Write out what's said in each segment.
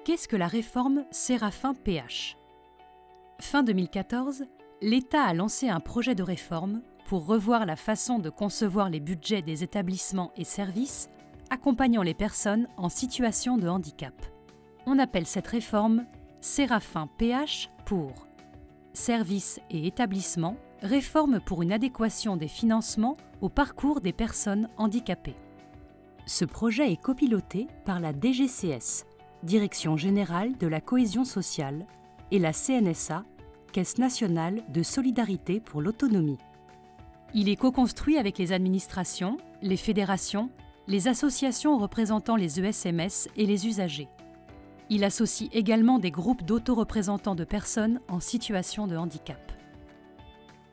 Qu'est-ce que la réforme Séraphin-PH? Fin 2014, l'État a lancé un projet de réforme pour revoir la façon de concevoir les budgets des établissements et services accompagnant les personnes en situation de handicap. On appelle cette réforme Séraphin-PH pour Services et établissements, réforme pour une adéquation des financements au parcours des personnes handicapées. Ce projet est copiloté par la DGCS, Direction générale de la cohésion sociale, et la CNSA, Caisse nationale de solidarité pour l'autonomie. Il est co-construit avec les administrations, les fédérations, les associations représentant les ESMS et les usagers. Il associe également des groupes d'autoreprésentants de personnes en situation de handicap.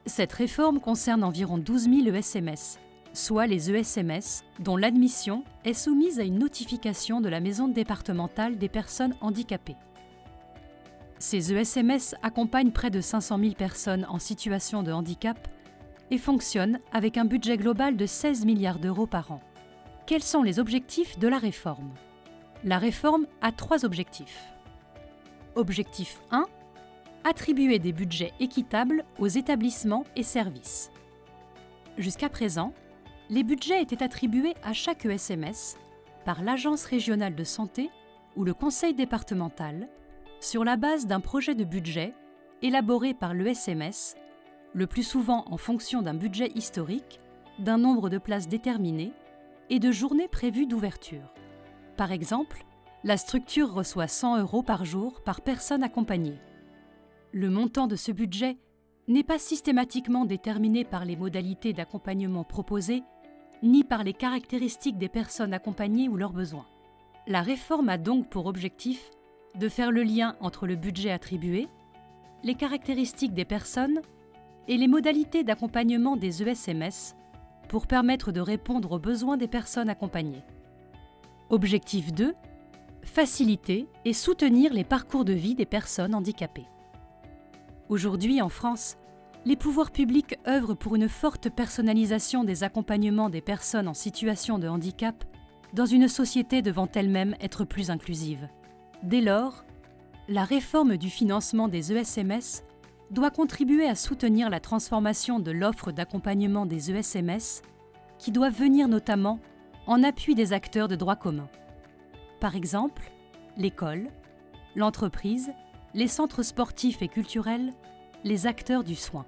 Cette réforme concerne environ 12 000 ESMS, soit les ESMS dont l'admission est soumise à une notification de la Maison départementale des personnes handicapées. Ces ESMS accompagnent près de 500 000 personnes en situation de handicap et fonctionnent avec un budget global de 16 milliards d'euros par an. Quels sont les objectifs de la réforme? La réforme a 3 objectifs. Objectif 1. Attribuer des budgets équitables aux établissements et services. Jusqu'à présent, les budgets étaient attribués à chaque ESMS par l'Agence régionale de santé ou le conseil départemental sur la base d'un projet de budget élaboré par l'ESMS, le plus souvent en fonction d'un budget historique, d'un nombre de places déterminé et de journées prévues d'ouverture. Par exemple, la structure reçoit 100 € par jour par personne accompagnée. Le montant de ce budget n'est pas systématiquement déterminé par les modalités d'accompagnement proposées, ni par les caractéristiques des personnes accompagnées ou leurs besoins. La réforme a donc pour objectif de faire le lien entre le budget attribué, les caractéristiques des personnes et les modalités d'accompagnement des ESMS pour permettre de répondre aux besoins des personnes accompagnées. Objectif 2. Faciliter et soutenir les parcours de vie des personnes handicapées. Aujourd'hui, en France, les pouvoirs publics œuvrent pour une forte personnalisation des accompagnements des personnes en situation de handicap dans une société devant elle-même être plus inclusive. Dès lors, la réforme du financement des ESMS doit contribuer à soutenir la transformation de l'offre d'accompagnement des ESMS qui doivent venir notamment en appui des acteurs de droit commun. Par exemple, l'école, l'entreprise, les centres sportifs et culturels, les acteurs du soin.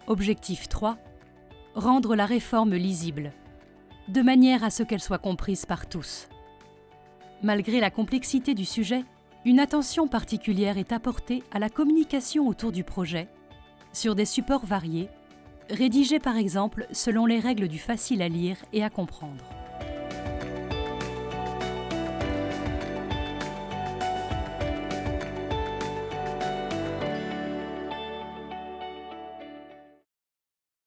Objectif 3. Rendre la réforme lisible, de manière à ce qu'elle soit comprise par tous. Malgré la complexité du sujet, une attention particulière est apportée à la communication autour du projet, sur des supports variés, rédigés par exemple selon les règles du facile à lire et à comprendre.